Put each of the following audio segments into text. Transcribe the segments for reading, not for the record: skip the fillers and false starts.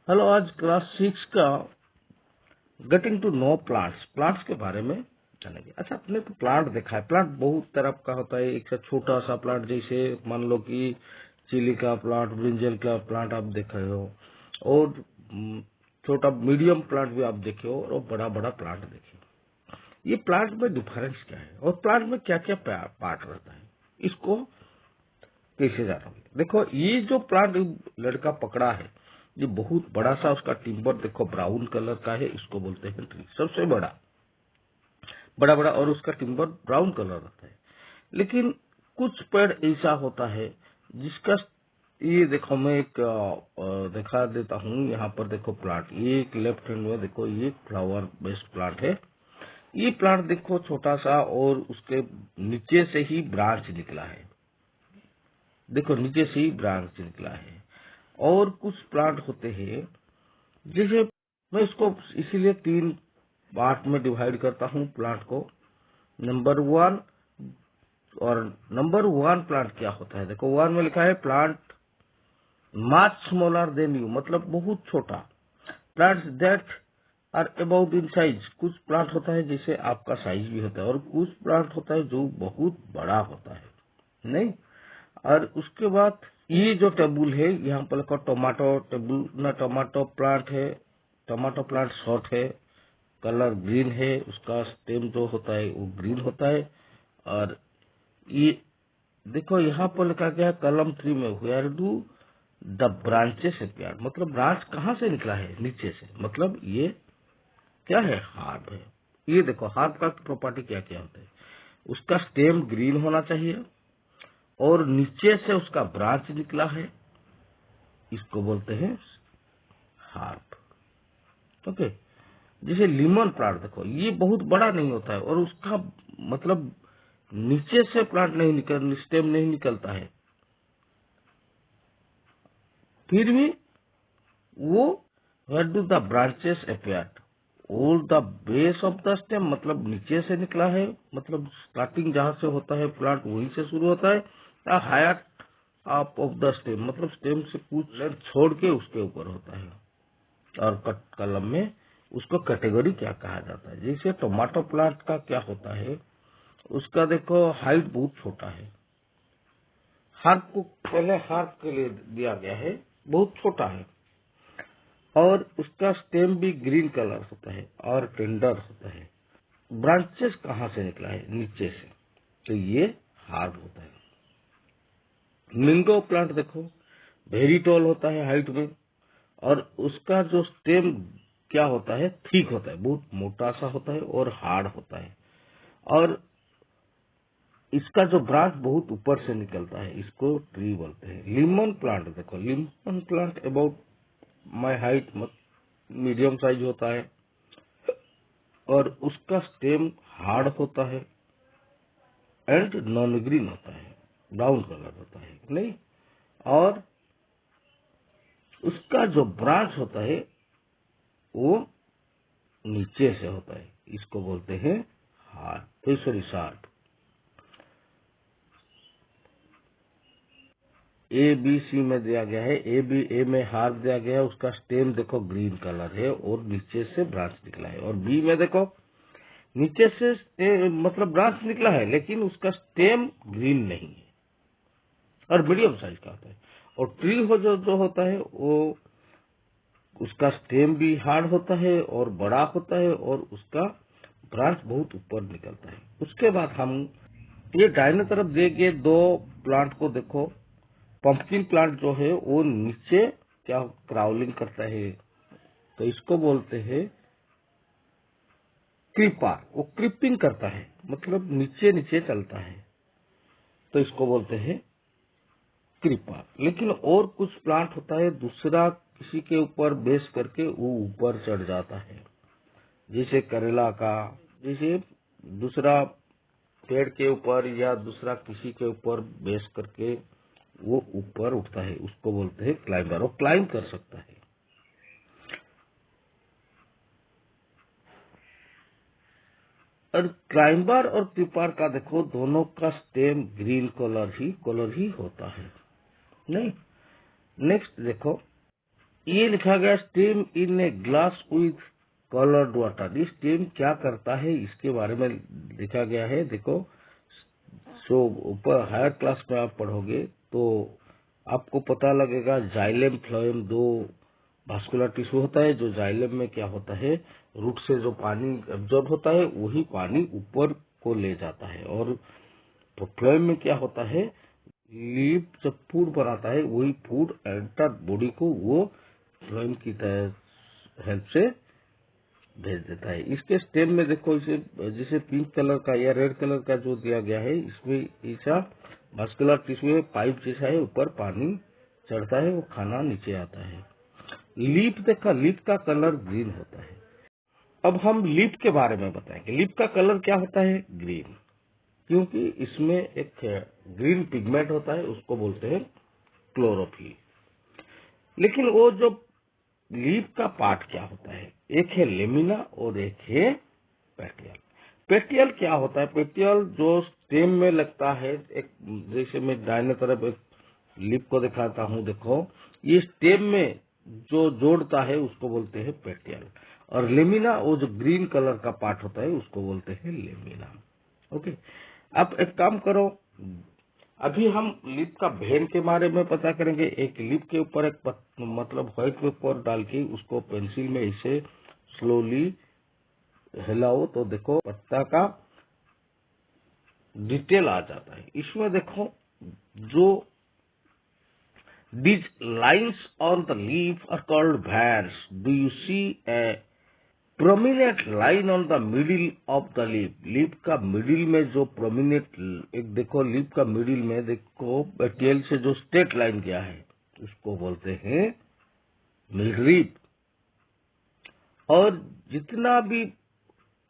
Hello, आज class 6 का getting to know plants plants के बारे में जानेंगे। अच्छा, आपने तो प्लांट देखा है। प्लांट बहुत तरह का होता है। एक छोटा सा प्लांट, जैसे मान लो कि चिली का प्लांट, ब्रिंजल का प्लांट आप देखे हो, और छोटा मीडियम प्लांट भी आप देखे हो, और बड़ा बड़ा प्लांट देखे हो। ये प्लांट में डिफरेंस क्या है और प्लांट में क्या क्या पार्ट रहता है, इसको कैसे जानोगे? देखो, ये जो प्लांट लड़का पकड़ा है, ये बहुत बड़ा सा, उसका टिम्बर देखो ब्राउन कलर का है, इसको बोलते हैं ट्री। सबसे बड़ा बड़ा बड़ा, और उसका टिम्बर ब्राउन कलर रहता है। लेकिन कुछ पेड़ ऐसा होता है जिसका, ये देखो, मैं एक दिखा देता हूँ। यहाँ पर देखो प्लांट, ये एक लेफ्ट हैंड में देखो, ये फ्लावर बेस्ड प्लांट है। ये प्लांट देखो छोटा सा, और उसके नीचे से ही ब्रांच निकला है। देखो, नीचे से ही ब्रांच निकला है। और कुछ प्लांट होते हैं, जैसे मैं इसको इसीलिए 3 पार्ट में डिवाइड करता हूँ प्लांट को। नंबर 1, और नंबर 1 प्लांट क्या होता है? देखो, 1 में लिखा है plant much smaller than you, मतलब बहुत छोटा। Plants that are about in size, कुछ प्लांट होता है जैसे आपका साइज भी होता है, और कुछ प्लांट होता है जो बहुत बड़ा होता है, नहीं। और उसके बाद ये जो टेबल है, यहाँ पर लिखा टोमेटो टेबल ना, टोमेटो प्लांट है। टोमेटो प्लांट शॉर्ट है, कलर ग्रीन है, उसका स्टेम जो होता है वो ग्रीन होता है। और ये देखो, यहाँ पर लिखा गया है कलम 3 में, where do the branches appear, मतलब ब्रांच कहाँ से निकला है? नीचे से। मतलब ये क्या है? हार्ब है। ये देखो, हार्ब का प्रॉपर्टी क्या क्या होता है? उसका स्टेम ग्रीन होना चाहिए, और नीचे से उसका ब्रांच निकला है, इसको बोलते हैं हार्प। ओके। जैसे लीमन प्लांट देखो, ये बहुत बड़ा नहीं होता है, और उसका मतलब नीचे से प्लांट नहीं निकल, स्टेम नहीं निकलता है, फिर भी वो where do the branches appear और the base of the stem, मतलब नीचे से निकला है, मतलब स्टार्टिंग जहां से होता है प्लांट वहीं से शुरू होता है। Higher up of the stem, मतलब स्टेम से कुछ लेंथ छोड़ के उसके ऊपर होता है। और कलम में उसको कैटेगरी क्या कहा जाता है? जैसे टमाटो प्लांट का क्या होता है, उसका देखो हाइट बहुत छोटा है। हार्प को पहले हार्प के लिए दिया गया है, बहुत छोटा है, और उसका स्टेम भी ग्रीन कलर होता है और टेंडर होता है। ब्रांचेस कहाँ से निकला है? नीचे से, तो ये हार्प होता है। मैंगो प्लांट देखो, वेरी टॉल होता है हाइट में, और उसका जो स्टेम क्या होता है? थिक होता है, बहुत मोटा सा होता है और हार्ड होता है। और इसका जो ब्रांच बहुत ऊपर से निकलता है, इसको ट्री बोलते हैं। लीमन प्लांट देखो, Lehman plant about my height, medium size होता है, और उसका स्टेम हार्ड होता है एंड नॉन ग्रीन होता है, ब्राउन कलर होता है, नहीं। और उसका जो ब्रांच होता है वो नीचे से होता है, इसको बोलते हैं हार्ड, तो sorry sharp. A B C में दिया गया है। ए में हार्प दिया गया है, उसका स्टेम देखो ग्रीन कलर है और नीचे से ब्रांच निकला है। और बी में देखो, नीचे से मतलब ब्रांच निकला है, लेकिन उसका स्टेम ग्रीन नहीं है और मीडियम साइज का होता है। और ट्री हो जो होता है, वो उसका स्टेम भी हार्ड होता है और बड़ा होता है, और उसका ब्रांच बहुत ऊपर निकलता है। उसके बाद हम ये दाहिने तरफ दिए गए 2 प्लांट को देखो। पंपकिन प्लांट जो है वो नीचे क्या क्राउलिंग करता है, तो इसको बोलते हैं क्रीपर। वो क्रिपिंग करता है, मतलब नीचे नीचे चलता है, तो इसको बोलते हैं क्रीपर। लेकिन और कुछ प्लांट होता है, दूसरा किसी के ऊपर बेस करके वो ऊपर चढ़ जाता है, जैसे करेला का, जैसे दूसरा पेड़ के ऊपर या दूसरा किसी के ऊपर बेस करके वो ऊपर उठता है, उसको बोलते हैं क्लाइंबर। वो क्लाइंब कर सकता है। और क्लाइंबर और क्रीपर का देखो, दोनों का स्टेम ग्रीन कलर ही होता है, नहीं। नेक्स्ट देखो, ये लिखा गया stem in a glass with coloured water. ये स्टेम क्या करता है इसके बारे में लिखा गया है। देखो, सो ऊपर हायर क्लास में आप पढ़ोगे तो आपको पता लगेगा। जाइलेम फ्लोएम दो वास्कुलर टिश्यू होता है। जो जाइलेम में क्या होता है, रूट से जो पानी एब्जॉर्ब होता है वही पानी ऊपर को ले जाता है। और तो फ्लोएम में क्या होता है, लीफ जब फूड बनाता है वही फूड एंटर बॉडी को वो फ्लोएम की हेल्प से भेज देता है। इसके स्टेम में देखो, इसे जैसे पिंक कलर का या रेड कलर का जो दिया गया है, इसमें ऐसा मस्कुलर टिश्यू है, पाइप जैसा है, ऊपर पानी चढ़ता है, वो खाना नीचे आता है। लीफ देखा, लीफ का कलर ग्रीन होता है। अब हम लीफ के बारे में बताएंगे। लीफ का कलर क्या होता है, ग्रीन, क्योंकि इसमें एक ग्रीन पिगमेंट होता है, उसको बोलते हैं क्लोरोफिल। लेकिन वो जो लीफ का पार्ट क्या होता है, एक है लेमिना और एक है पेटियल। पेटियल क्या होता है, पेटियल जो स्टेम में लगता है, एक जैसे मैं दाहिने तरफ एक लीफ को दिखाता हूँ, देखो ये स्टेम में जो जोड़ता है उसको बोलते हैं पेटियल। और लेमिना वो जो ग्रीन कलर का पार्ट होता है उसको बोलते हैं लेमिना। ओके, अब एक काम करो, अभी हम लीफ का भेन के बारे में पता करेंगे। एक लीफ के ऊपर एक मतलब व्हाइट पेपर डाल के उसको पेंसिल में इसे स्लोली हिलाओ तो देखो पत्ता का डिटेल आ जाता है। इसमें देखो, जो these lines on the leaf are called veins. Do you see a prominent line on the middle of the leaf? Leaf का मिडिल में जो प्रोमिनेंट, एक देखो लीफ का मिडिल में देखो टेल से जो स्ट्रेट लाइन गया है उसको बोलते हैं मिडरिप। और जितना भी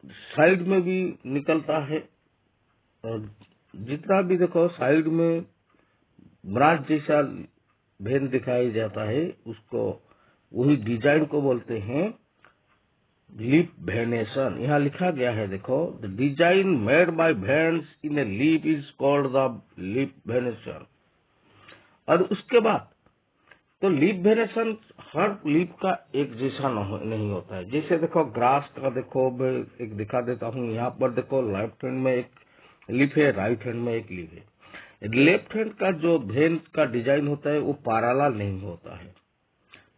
साइड में भी निकलता है, और जितना भी देखो साइड में ब्रांच जैसा भेन दिखाई जाता है, उसको वही डिजाइन को बोलते हैं लीफ वेनेशन। यहाँ लिखा गया है, देखो, the design made by veins in a leaf is called the leaf venation. और उसके बाद तो लीफ वेनेशन हर लीफ का एक जैसा नहीं होता है। जैसे देखो ग्रास का, देखो मैं एक दिखा देता हूँ। यहाँ पर देखो लेफ्ट हैंड में एक लीफ है, राइट हैंड में एक लीफ है। लेफ्ट हैंड का जो भेन का डिजाइन होता है वो पैरेलल नहीं होता है,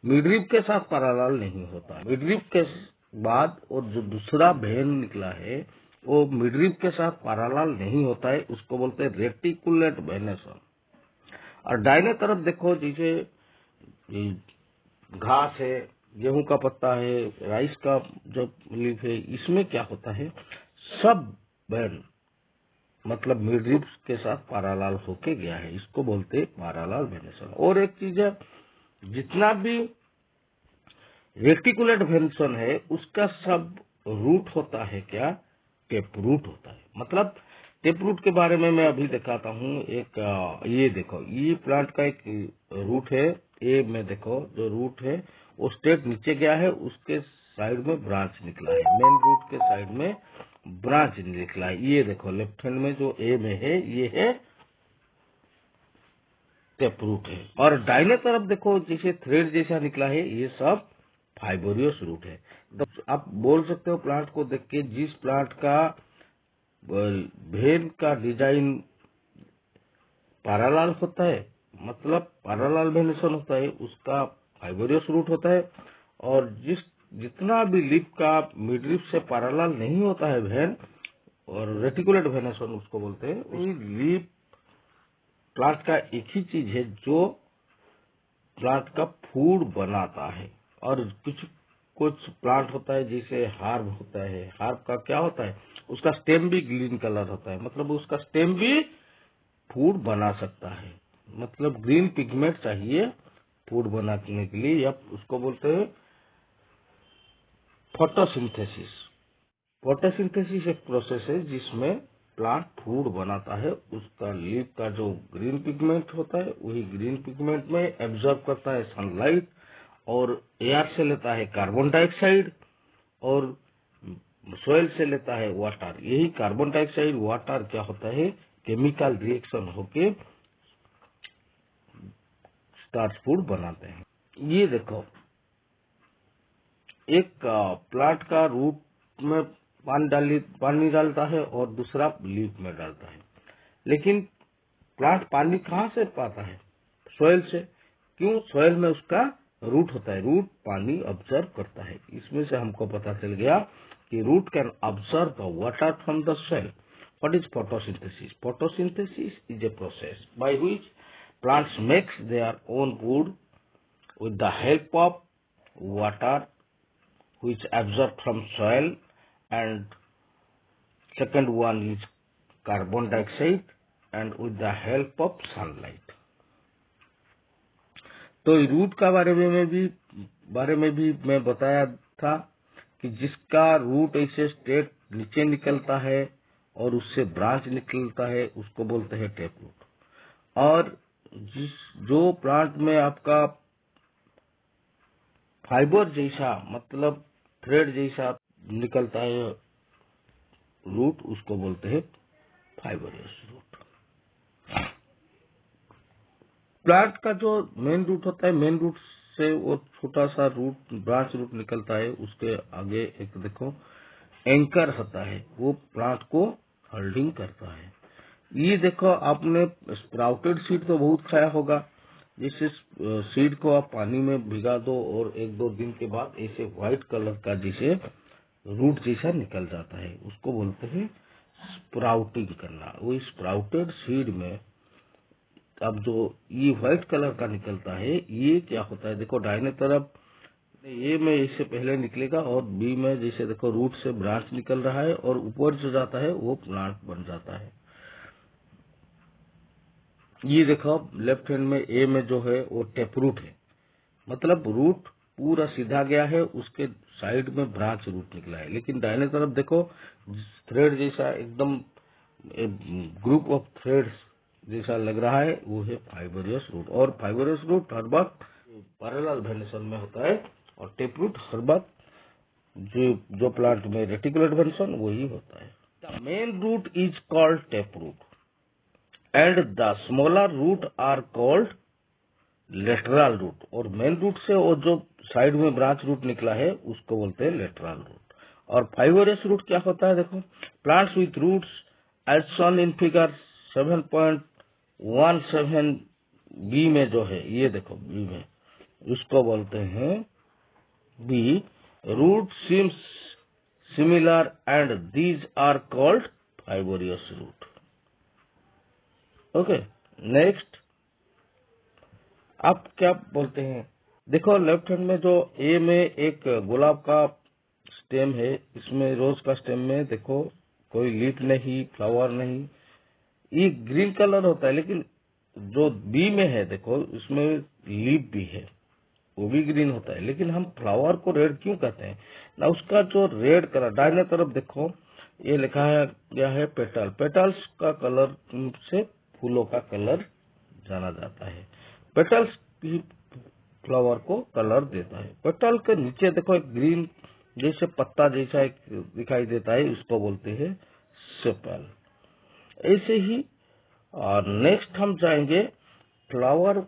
मिडरिप के साथ पैरेलल नहीं होता है। मिडरिप के बाद और जो दूसरा भेन निकला है वो मिडरिप के साथ पैरेलल नहीं होता है, उसको बोलते हैं रेटिकुलेट वेनेशन। और दाहिने तरफ देखो, जैसे घास है, गेहूं का पत्ता है, राइस का जो लीफ है, इसमें क्या होता है, सब भेन मतलब मिडरिप के साथ पैरेलल होके गया है, इसको बोलते हैं पैरेलल वेनेशन। और एक चीज है, जितना भी रेटिकुलेट वेनेशन है उसका सब रूट होता है क्या, टेप रूट होता है। मतलब टेप रूट के बारे में मैं अभी दिखाता हूँ। एक ये देखो, ये प्लांट का एक रूट है, ए में देखो जो रूट है वो स्ट्रेट नीचे गया है, उसके साइड में ब्रांच निकला है, मेन रूट के साइड में ब्रांच निकला है। ये देखो लेफ्ट हैंड में जो ए में है ये है टेप रूट है। और दाहिने तरफ देखो जैसे थ्रेड जैसा निकला है, ये सब फाइबोरियस रूट है। तो आप बोल सकते हो प्लांट को देख के, जिस प्लांट का भेन का डिजाइन पैरेलल होता है, मतलब पैरेलल वेनेशन होता है, उसका फाइबोरियस रूट होता है। और जितना भी लीफ का मिडरिप से पैरेलल नहीं होता है भेन, और रेटिकुलेट वेनेशन उसको बोलते हैं। लीफ प्लांट का एक ही चीज है जो प्लांट का फूड बनाता है। और कुछ प्लांट होता है जैसे हार्ब होता है, हार्ब का क्या होता है, उसका स्टेम भी ग्रीन कलर होता है, मतलब उसका स्टेम भी फूड बना सकता है। मतलब ग्रीन पिगमेंट चाहिए फूड बनाने के लिए, या उसको बोलते हैं फोटोसिंथेसिस। फोटोसिंथेसिस एक प्रोसेस है जिसमें प्लांट फूड बनाता है। उसका लीफ का जो ग्रीन पिगमेंट होता है वही ग्रीन पिगमेंट में एब्जॉर्ब करता है सनलाइट, और एयर से लेता है कार्बन डाइऑक्साइड, और सोइल से लेता है वाटर। यही कार्बन डाइऑक्साइड वाटर क्या होता है, केमिकल रिएक्शन होके स्टार्च फूड बनाते हैं। ये देखो, एक प्लांट का रूट में पानी डालता है और दूसरा लीफ में डालता है, लेकिन प्लांट पानी कहाँ से पाता है? सॉइल से। क्यों? सॉइल में उसका रूट होता है, रूट पानी ऑब्जर्व करता है। इसमें से हमको पता चल गया कि root can observe the water from the soil. What is photosynthesis? Photosynthesis is a process by which plants makes their own food with the help of water which absorbed from soil, and second one is carbon dioxide and with the help of sunlight. तो root का बारे में भी मैं बताया था कि जिसका रूट ऐसे स्ट्रेट नीचे निकलता है और उससे ब्रांच निकलता है उसको बोलते हैं टेप रूट। और जो प्लांट में आपका फाइबर जैसा मतलब थ्रेड जैसा निकलता है रूट, उसको बोलते हैं फाइबरस रूट। प्लांट का जो मेन रूट होता है, मेन रूट से वो छोटा सा रूट ब्रांच रूट निकलता है, उसके आगे एक देखो एंकर होता है, वो प्लांट को होल्डिंग करता है। ये देखो आपने स्प्राउटेड सीड तो बहुत खाया होगा, जिससे सीड को आप पानी में भिगा दो और 1-2 दिन के बाद ऐसे व्हाइट कलर का जिसे रूट जैसा निकल जाता है, उसको बोलते हैं स्प्राउटिंग करना। वो स्प्राउटेड सीड में अब जो ये व्हाइट कलर का निकलता है, ये क्या होता है? देखो दाहिने तरफ ए में इससे पहले निकलेगा और बी में जैसे देखो रूट से ब्रांच निकल रहा है और ऊपर जो जाता है वो प्लांट बन जाता है। ये देखो लेफ्ट हैंड में ए में जो है वो टेप रूट है, मतलब रूट पूरा सीधा गया है, उसके साइड में ब्रांच रूट निकला है। लेकिन दाहिने तरफ देखो थ्रेड जैसा एकदम ग्रुप ऑफ थ्रेड्स जैसा लग रहा है, वो है फाइबरस रूट। और फाइबरस रूट हर वक्त पैरेलल वेनेशन में होता है और टेप रूट हर वक्त जो प्लांट में रेटिकुलर वेनेशन वही होता है। The main root is called tap root and the smaller root are called lateral root. और मेन रूट से वो जो साइड में ब्रांच रूट निकला है उसको बोलते हैं लेटरल रूट। और फाइबरस रूट क्या होता है? देखो plants with roots as shown in figure 7.17 B में जो है, ये देखो बी में, उसको बोलते हैं B root seems similar and these are called fibrous root. Okay, next आप क्या बोलते हैं? देखो लेफ्ट हैंड में जो ए में एक गुलाब का स्टेम है, इसमें रोज का स्टेम में देखो कोई लीफ नहीं, फ्लावर नहीं, ये ग्रीन कलर होता है। लेकिन जो बी में है देखो इसमें लीफ भी है, वो भी ग्रीन होता है। लेकिन हम फ्लावर को रेड क्यों कहते हैं ना? उसका जो रेड कलर, दाहिने तरफ देखो ये लिखा है गया है पेटल। पेटल्स का कलर से फूलों का कलर जाना जाता है। पेटल्स ही फ्लावर को कलर देता है। पेटल के नीचे देखो एक ग्रीन जैसे पत्ता जैसा एक दिखाई देता है, उसको बोलते हैं सेपल। ऐसे ही और नेक्स्ट हम जाएंगे फ्लावर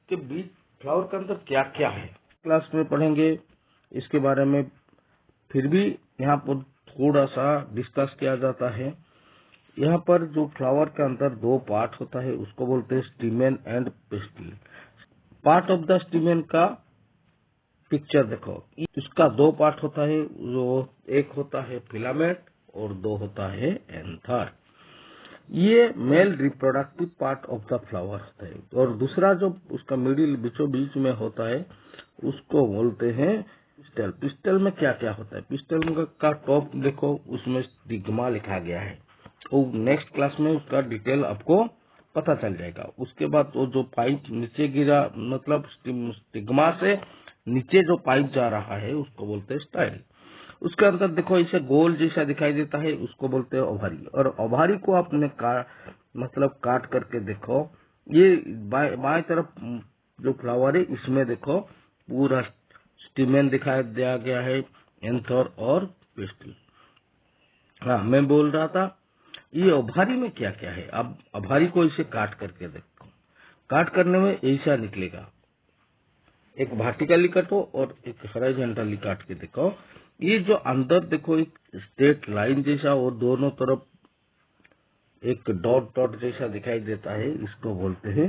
के बीच, फ्लावर के अंदर क्या क्या है क्लास में पढ़ेंगे इसके बारे में। फिर भी यहाँ पर थोड़ा सा डिस्कस किया जाता है। यहाँ पर जो फ्लावर के अंदर 2 पार्ट होता है उसको बोलते हैं stamen and pistil. Part of the stamen का पिक्चर देखो, इसका 2 पार्ट होता है, जो एक होता है फिलामेंट और 2 होता है एंथर। ये male reproductive part of the flower होता है। और दूसरा जो उसका मिडिल बीचों बीच में होता है उसको बोलते हैं पिस्टल। पिस्टल में क्या क्या होता है? पिस्टल का टॉप देखो, उसमें स्टिग्मा लिखा गया है। तो नेक्स्ट क्लास में उसका डिटेल आपको पता चल जाएगा। उसके बाद वो जो पाइप नीचे गिरा, मतलब स्टिग्मा से नीचे जो पाइप जा रहा है उसको बोलते हैं स्टाइल। उसके अंदर देखो इसे गोल जैसा दिखाई देता है, उसको बोलते हैं ओवारी। और ओवारी को आपने मतलब काट करके देखो, ये बाएं तरफ जो फ्लावर है इसमें देखो पूरा स्टीमेन दिखाई दिया गया है, एंथर और पिस्टिल। हाँ, मैं बोल रहा था ये ओवारी में क्या क्या है। अब ओवारी को इसे काट करके देखो, काट करने में ऐसा निकलेगा, एक वर्टिकली काटो और एक हॉरिजॉन्टली काट के देखो। ये जो अंदर देखो एक स्ट्रेट लाइन जैसा और दोनों तरफ एक डॉट डॉट जैसा दिखाई देता है, इसको बोलते हैं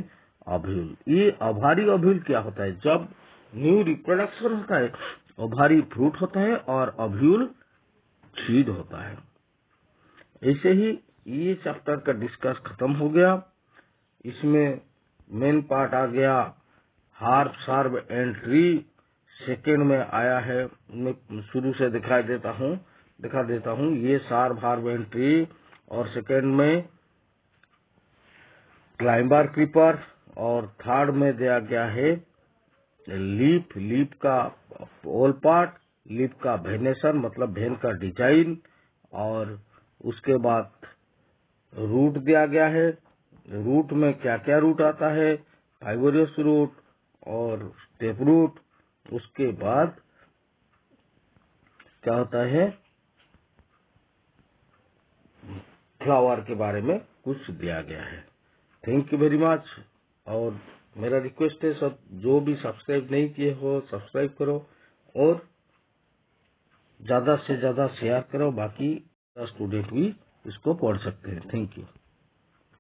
ओव्यूल। ये ओवारी ओव्यूल क्या होता है? जब न्यू रिप्रोडक्शन होता है, ओवारी फ्रूट होता है और ओव्यूल सीड होता है। ऐसे ही ये चैप्टर का डिस्कस खत्म हो गया। इसमें मेन पार्ट आ गया herb, SERB and tree. Second में आया है, मैं शुरू से दिखा देता हूँ ये सर्ब, हार्ब एंड ट्री। और सेकेंड में क्लाइंबर क्रीपर। और थर्ड में दिया गया है लीफ का ऑल पार्ट, लीफ का वेनेशन मतलब वेन का डिजाइन। और उसके बाद रूट दिया गया है। रूट में क्या क्या रूट आता है, फाइबरस रूट और स्टेप रूट। उसके बाद क्या होता है, फ्लावर के बारे में कुछ दिया गया है। Thank you very much. और मेरा रिक्वेस्ट है, सब जो भी सब्सक्राइब नहीं किए हो सब्सक्राइब करो और ज्यादा से ज्यादा शेयर करो, बाकी स्टूडेंट भी इसको पढ़ सकते हैं। Thank you.